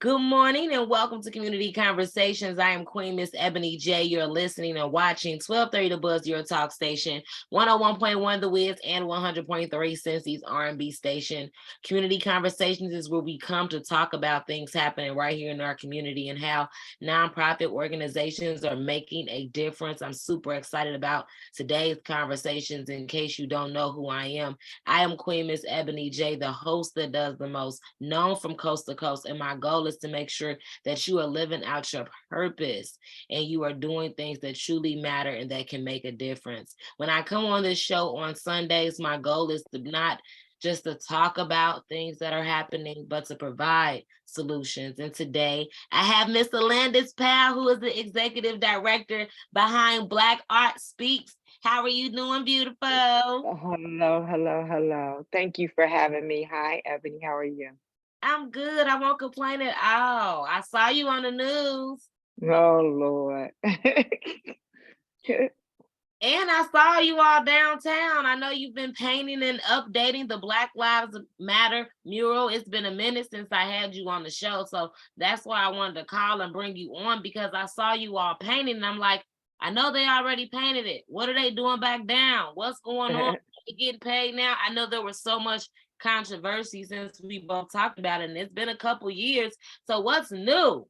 Good morning and welcome to Community Conversations. I am Queen Miss Ebony J. You're listening and watching 1230 The Buzz, your talk station, 101.1 The Wiz and 100.3 Cincy's R&B station. Community Conversations is where we come to talk about things happening right here in our community and how nonprofit organizations are making a difference. I'm super excited about today's conversations. In case you don't know who I am Queen Miss Ebony J, the host that does the most, known from coast to coast, and my goal is to make sure that you are living out your purpose and you are doing things that truly matter and that can make a difference. When I come on this show on Sundays, my goal is to not just to talk about things that are happening, but to provide solutions. And today I have Miss Alandes Powell, who is the executive director behind Black Art Speaks. How are you doing, beautiful? Hello. Thank you for having me. Hi, Ebony. How are you? I'm good. I won't complain at all. I saw you on the news. Oh, Lord. And I saw you all downtown. I know you've been painting and updating the Black Lives Matter mural. It's been a minute since I had you on the show. So that's why I wanted to call and bring you on, because I saw you all painting. And I'm like, I know they already painted it. What are they doing back down? What's going on? They getting paid now? I know there was so much controversy since we both talked about it, and it's been a couple years. So what's new?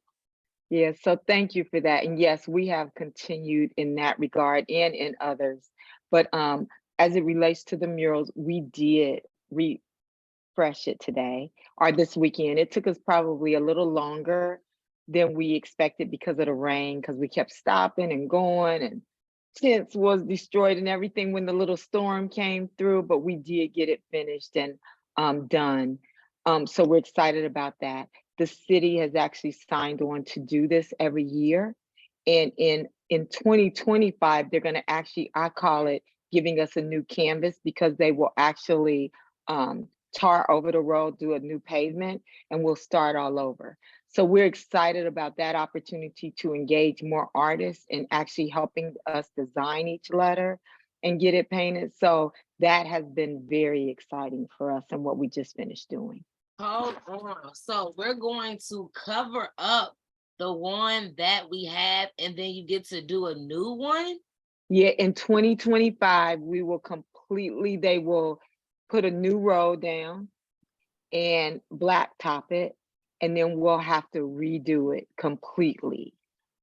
Yeah, so thank you for that. And yes, we have continued in that regard and in others. But as it relates to the murals, we did refresh it today or this weekend. It took us probably a little longer than we expected because of the rain, because we kept stopping and going, and tents was destroyed and everything when the little storm came through, but we did get it finished and done. So we're excited about that. The city has actually signed on to do this every year. And in 2025, they're going to actually, I call it giving us a new canvas, because they will actually tar over the road, do a new pavement, and we'll start all over. So we're excited about that opportunity to engage more artists and actually helping us design each letter and get it painted. So that has been very exciting for us and what we just finished doing. Hold on. So we're going to cover up the one that we have, and then you get to do a new one? Yeah, in 2025, they will put a new road down and blacktop it, and then we'll have to redo it completely.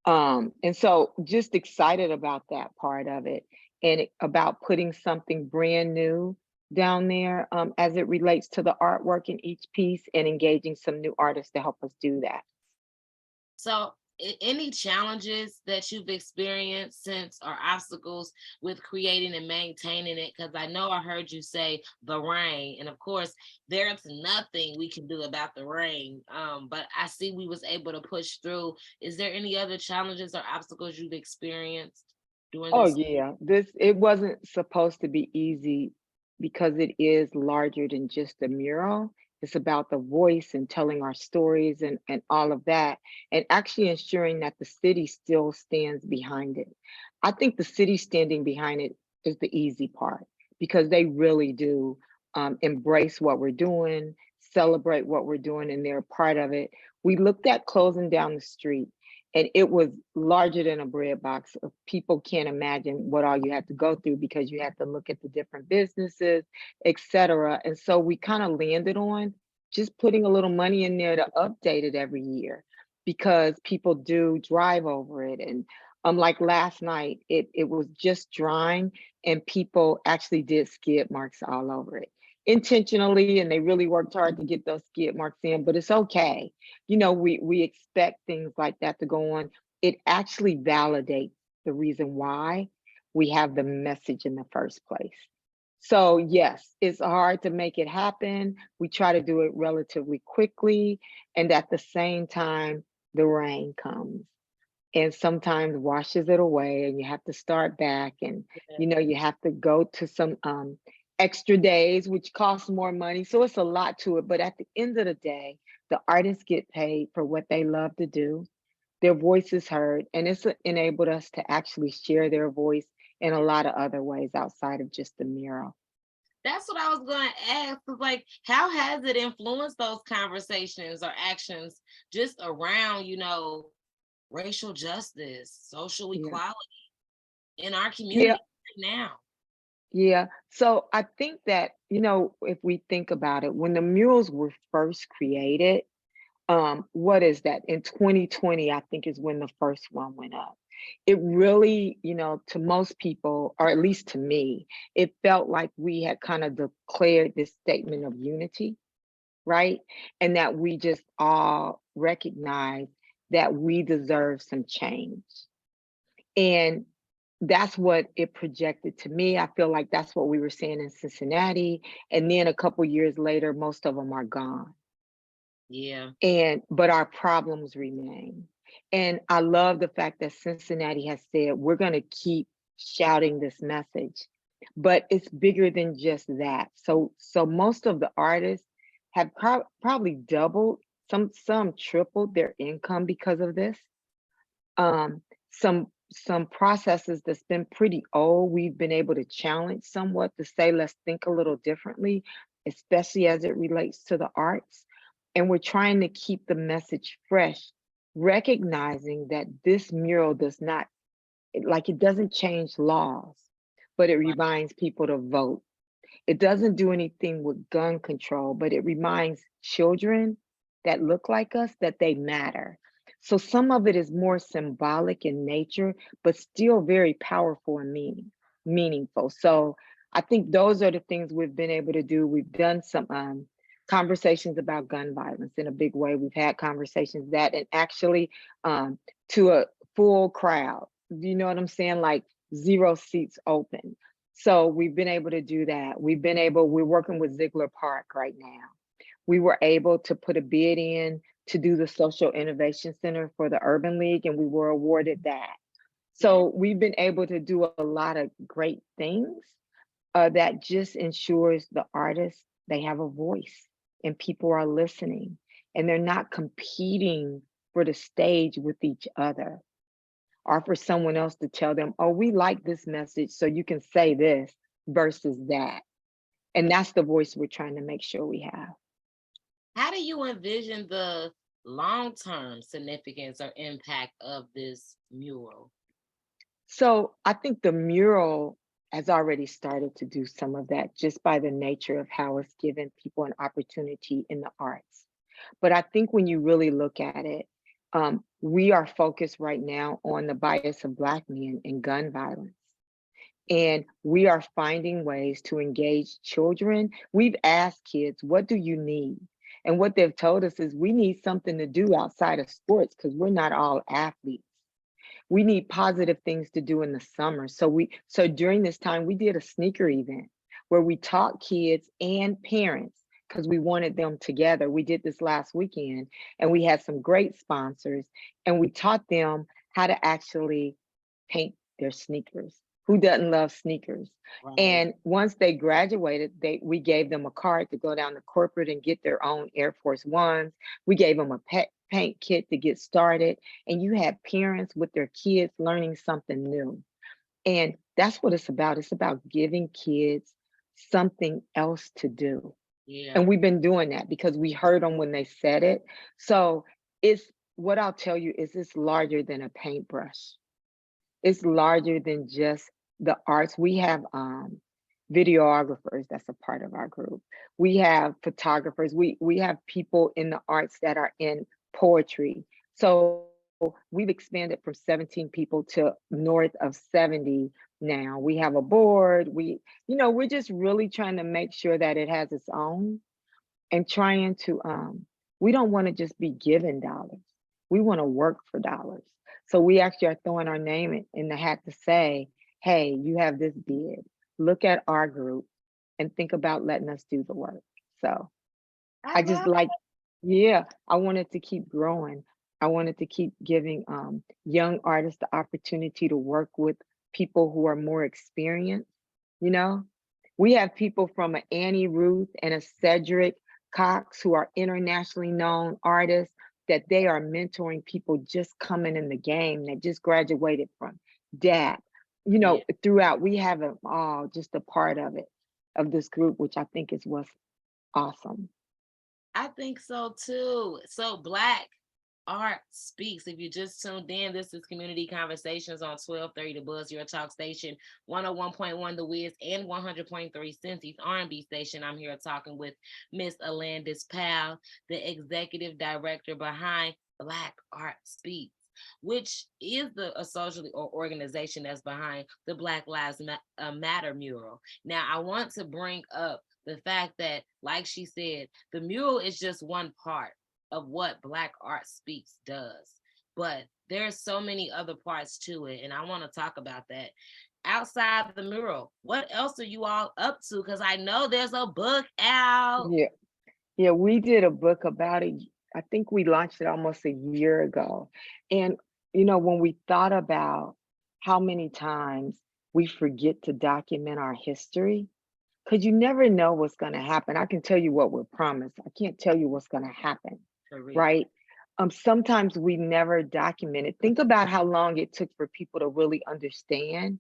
And so just excited about that part of it, and about putting something brand new down there as it relates to the artwork in each piece, and engaging some new artists to help us do that. So any challenges that you've experienced since, or obstacles with creating and maintaining it? Because I know I heard you say the rain, and of course there's nothing we can do about the rain, but I see we was able to push through. Is there any other challenges or obstacles you've experienced during Oh this? yeah, it wasn't supposed to be easy, because it is larger than just a mural. It's about the voice and telling our stories and all of that, and actually ensuring that the city still stands behind it. I think the city standing behind it is the easy part, because they really do embrace what we're doing, celebrate what we're doing, and they're a part of it. We looked at closing down the street, and it was larger than a bread box. People can't imagine what all you had to go through, because you had to look at the different businesses, etc. And so we kind of landed on just putting a little money in there to update it every year, because people do drive over it. And like last night, it was just drying, and people actually did skid marks all over it intentionally, and they really worked hard to get those skid marks in, but it's okay. We expect things like that to go on. It actually validates the reason why we have the message in the first place. So yes, it's hard to make it happen. We try to do it relatively quickly, and at the same time, the rain comes and sometimes washes it away, and you have to start back, and you have to go to some extra days, which costs more money. So it's a lot to it. But at the end of the day, the artists get paid for what they love to do. Their voice is heard, and it's enabled us to actually share their voice in a lot of other ways outside of just the mural. That's what I was going to ask. Like, how has it influenced those conversations or actions just around, racial justice, social Yeah. equality in our Yeah. community right now? Yeah. So I think that, if we think about it, when the murals were first created, what is that? In 2020, I think is when the first one went up. It really, to most people, or at least to me, it felt like we had kind of declared this statement of unity, right? And that we just all recognize that we deserve some change. And that's what it projected to me. I feel like that's what we were seeing in Cincinnati. And then a couple years later, most of them are gone. Yeah. But our problems remain. And I love the fact that Cincinnati has said we're going to keep shouting this message. But it's bigger than just that. So most of the artists have probably doubled, some tripled their income because of this. Um, some processes that's been pretty old, we've been able to challenge somewhat to say, let's think a little differently, especially as it relates to the arts. And we're trying to keep the message fresh, recognizing that this mural does not, it doesn't change laws, but it Right. reminds people to vote. It doesn't do anything with gun control, but it reminds children that look like us that they matter. So some of it is more symbolic in nature, but still very powerful and meaningful. So I think those are the things we've been able to do. We've done some conversations about gun violence in a big way. We've had conversations that, and actually to a full crowd. You know what I'm saying? Like 0 seats open. So we've been able to do that. We're working with Ziegler Park right now. We were able to put a bid in to do the Social Innovation Center for the Urban League, and we were awarded that. Yeah. So we've been able to do a lot of great things that just ensures the artists, they have a voice and people are listening and they're not competing for the stage with each other or for someone else to tell them, oh, we like this message, so you can say this versus that. And that's the voice we're trying to make sure we have. How do you envision the long-term significance or impact of this mural? So I think the mural has already started to do some of that just by the nature of how it's given people an opportunity in the arts. But I think when you really look at it, we are focused right now on the bias of Black men in gun violence. And we are finding ways to engage children. We've asked kids, what do you need? And what they've told us is we need something to do outside of sports because we're not all athletes. We need positive things to do in the summer. So during this time, we did a sneaker event where we taught kids and parents because we wanted them together. We did this last weekend and we had some great sponsors and we taught them how to actually paint their sneakers. Who doesn't love sneakers? Right. And once they graduated, we gave them a card to go down to corporate and get their own Air Force Ones. We gave them a paint kit to get started. And you had parents with their kids learning something new. And that's what it's about. It's about giving kids something else to do. Yeah. And we've been doing that because we heard them when they said it. So it's what I'll tell you is it's larger than a paintbrush. It's larger than just the arts. We have videographers that's a part of our group. We have photographers. We have people in the arts that are in poetry. So we've expanded from 17 people to north of 70 now. We have a board. We're just really trying to make sure that it has its own and trying to we don't want to just be given dollars. We want to work for dollars. So we actually are throwing our name in the hat to say, hey, you have this bid. Look at our group and think about letting us do the work. So I I just love like, yeah, I wanted to keep growing. I wanted to keep giving young artists the opportunity to work with people who are more experienced. You know, we have people from an Annie Ruth and a Cedric Cox who are internationally known artists that they are mentoring people just coming in the game that just graduated from DAP. Yeah. Throughout, we have them all just a part of it. of this group, which I think is what's awesome. I think so too. So Black Art Speaks. If you just tuned in, this is Community Conversations on 1230 The Buzz, your talk station, 101.1 The Wiz, and 100.3 Cincy's R&B station. I'm here talking with Miss Alandes Powell, the executive director behind Black Art Speaks, which is a social organization that's behind the Black Lives Matter mural. Now, I want to bring up the fact that, like she said, the mural is just one part of what Black Art Speaks does, but there's so many other parts to it, and I want to talk about that. Outside the mural, what else are you all up to? Because I know there's a book out. Yeah. Yeah, we did a book about it. I think we launched it almost a year ago. And, when we thought about how many times we forget to document our history, because you never know what's going to happen. I can tell you what we're promised. I can't tell you what's going to happen, For real. right? Sometimes we never document it. Think about how long it took for people to really understand,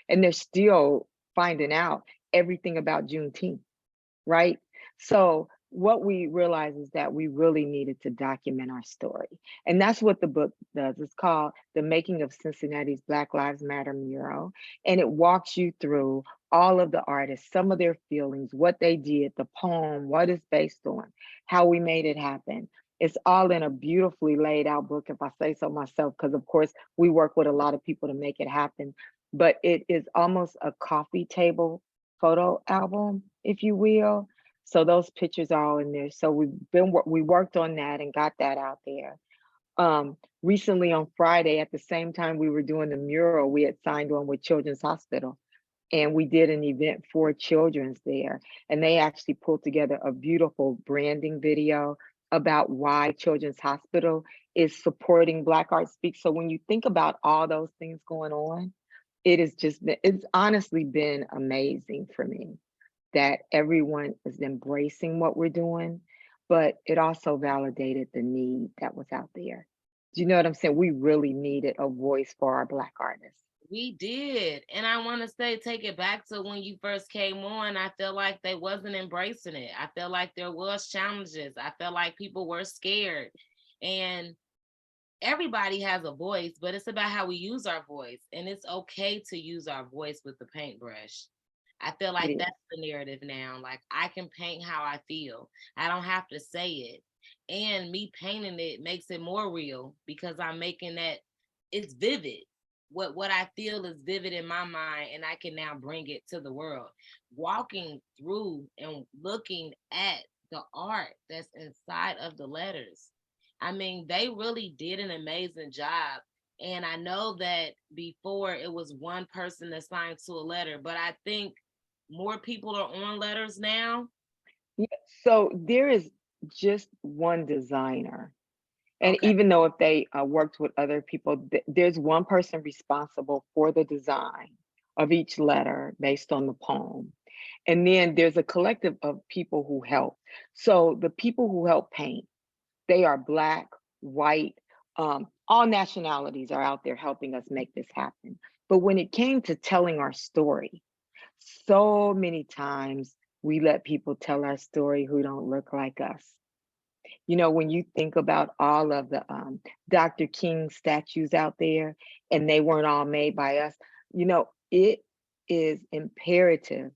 and they're still finding out everything about Juneteenth, right? So what we realized is that we really needed to document our story. And that's what the book does. It's called The Making of Cincinnati's Black Lives Matter mural. And it walks you through all of the artists, some of their feelings, what they did, the poem, what it's based on, how we made it happen. It's all in a beautifully laid out book, if I say so myself, because of course we work with a lot of people to make it happen. But it is almost a coffee table photo album, if you will. So those pictures are all in there. So we worked on that and got that out there. Recently on Friday, at the same time we were doing the mural, we had signed on with Children's Hospital, and we did an event for children's there. And they actually pulled together a beautiful branding video about why Children's Hospital is supporting Black Art Speaks. So when you think about all those things going on, it's honestly been amazing for me that everyone is embracing what we're doing, but it also validated the need that was out there. Do you know what I'm saying? We really needed a voice for our Black artists. We did. And I want to say, take it back to when you first came on. I feel like they wasn't embracing it. I feel like there was challenges. I felt like people were scared. And everybody has a voice, but it's about how we use our voice. And it's okay to use our voice with the paintbrush. I feel like that's the narrative now. Like, I can paint how I feel. I don't have to say it. And me painting it makes it more real because I'm making that it's vivid. What I feel is vivid in my mind, and I can now bring it to the world. Walking through and looking at the art that's inside of the letters. I mean, they really did an amazing job. And I know that before it was one person assigned to a letter, but I think more people are on letters now. Yeah, so there is just one designer. And Okay. even though if they worked with other people, there's one person responsible for the design of each letter based on the poem. And then there's a collective of people who help. So the people who help paint, they are Black, white, all nationalities are out there helping us make this happen. But when it came to telling our story, so many times we let people tell our story who don't look like us. When you think about all of the Dr. King statues out there, and they weren't all made by us, it is imperative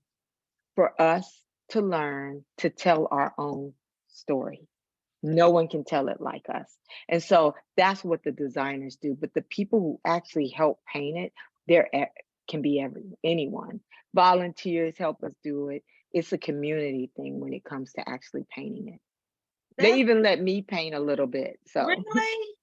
for us to learn to tell our own story. No one can tell it like us. And so that's what the designers do. But the people who actually help paint it, can be anyone. Volunteers help us do it. It's a community thing when it comes to actually painting it. They That's even let me paint a little bit. So really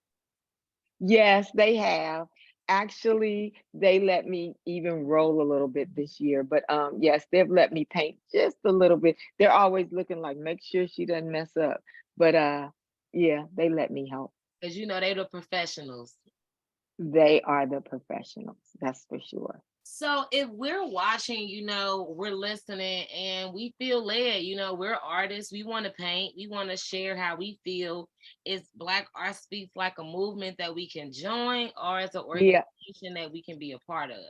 yes, they have. Actually, they let me even roll a little bit this year. But yes, they've let me paint just a little bit. They're always looking like, make sure she doesn't mess up. But yeah, they let me help. because they're the professionals. They are the professionals, that's for sure. So if we're watching, we're listening and we feel led, we're artists, we want to paint, we want to share how we feel. Is Black Art Speaks like a movement that we can join, or is an Yeah. organization that we can be a part of?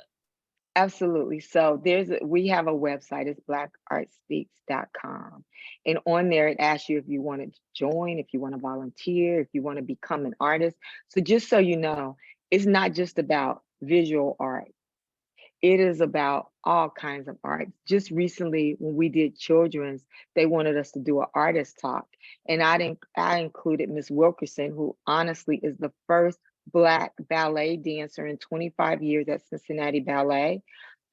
Absolutely. So we have a website, it's blackartspeaks.com. And on there it asks you if you want to join, if you want to volunteer, if you want to become an artist. So just so you know, it's not just about visual art. It is about all kinds of art. Just recently, when we did children's, they wanted us to do an artist talk. And I included Miss Wilkerson, who honestly is the first Black ballet dancer in 25 years at Cincinnati Ballet.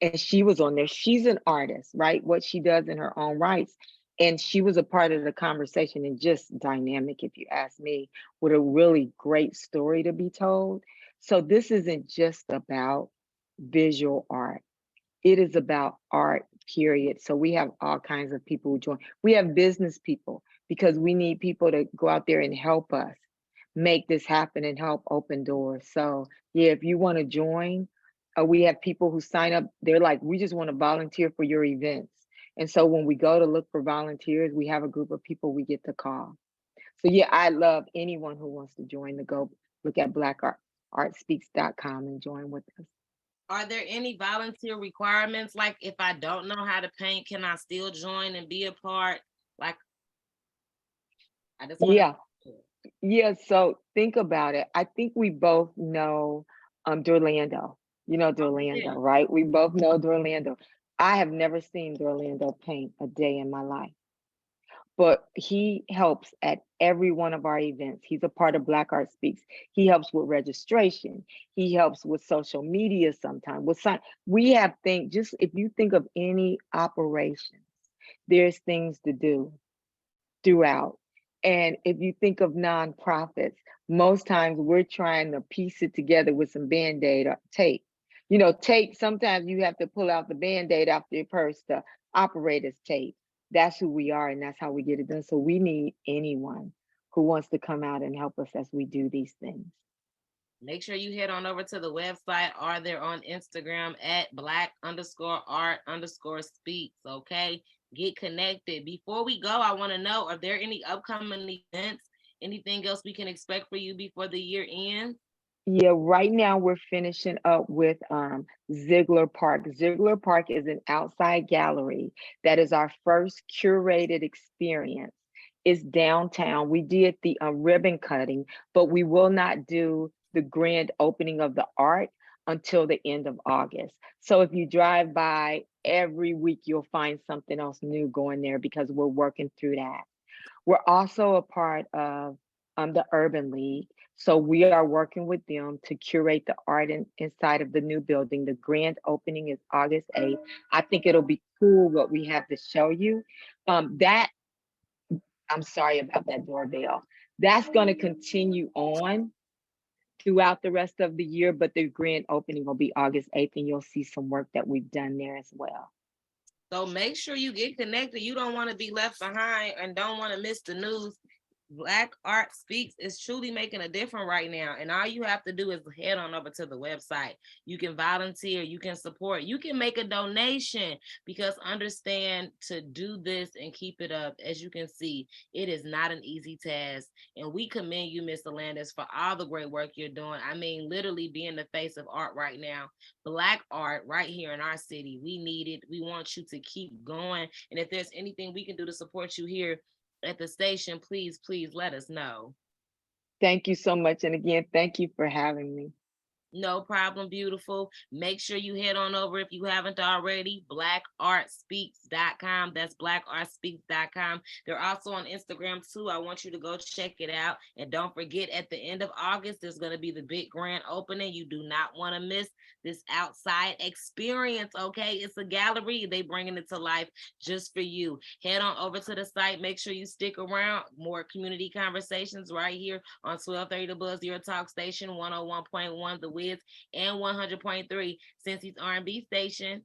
And she was on there. She's an artist, right? What she does in her own rights. And she was a part of the conversation and just dynamic, if you ask me, with a really great story to be told. So this isn't just about visual art. It is about art, period. So we have all kinds of people who join. We have business people because we need people to go out there and help us make this happen and help open doors. So yeah, if you want to join, we have people who sign up. They're like, we just want to volunteer for your events. And so when we go to look for volunteers, we have a group of people we get to call. So yeah, I love anyone who wants to join to go look at blackartspeaks.com and join with us. Are there any volunteer requirements? Like if I don't know how to paint, can I still join and be a part? Like, I just want Yeah, to. yeah. So think about it. I think we both know Dorlando. You know Yeah. Dorlando, right? We both know Dorlando. I have never seen Dorlando paint a day in my life, but he helps at every one of our events. He's a part of Black Art Speaks. He helps with registration. He helps with social media sometimes. We have things, just if you think of any operations, there's things to do throughout. And if you think of nonprofits, most times we're trying to piece it together with some Band-Aid or tape. You know, tape, sometimes you have to pull out the Band-Aid off your purse to operate as tape. That's who we are and that's how we get it done. So we need anyone who wants to come out and help us as we do these things. Make sure you head on over to the website or they're on Instagram at black_art_speaks. Okay. Get connected. Before we go, I want to know, are there any upcoming events? Anything else we can expect for you before the year ends? Yeah, right now we're finishing up with Ziegler Park. Ziegler Park is an outside gallery that is our first curated experience. It's downtown. We did the ribbon cutting, but we will not do the grand opening of the art until the end of August. So if you drive by every week, you'll find something else new going there because we're working through that. We're also a part of the Urban League. So we are working with them to curate the art inside of the new building. The grand opening is August 8th. I think it'll be cool what we have to show you. That, I'm sorry about that doorbell. That's going to continue on throughout the rest of the year, but the grand opening will be August 8th, and you'll see some work that we've done there as well. So make sure you get connected. You don't want to be left behind and don't want to miss the news. Black Art Speaks is truly making a difference right now. And all you have to do is head on over to the website. You can volunteer, you can support, you can make a donation, because understand, to do this and keep it up, as you can see, it is not an easy task. And we commend you, Miss Alandes, for all the great work you're doing. I mean, literally being the face of art right now. Black art right here in our city. We need it. We want you to keep going. And if there's anything we can do to support you here at the station, please let us know. Thank you so much. And again, thank you for having me. No problem, beautiful. Make sure you head on over, if you haven't already, blackartspeaks.com. That's blackartspeaks.com. They're also on Instagram too. I want you to go check it out. And don't forget, at the end of August, there's going to be the big grand opening. You do not want to miss this outside experience, okay? It's a gallery. They bringing it to life just for you. Head on over to the site. Make sure you stick around. More community conversations right here on 1230 The Buzz, your talk station, 101.1 The Wiz, and 100.3 Cincy's R&B station.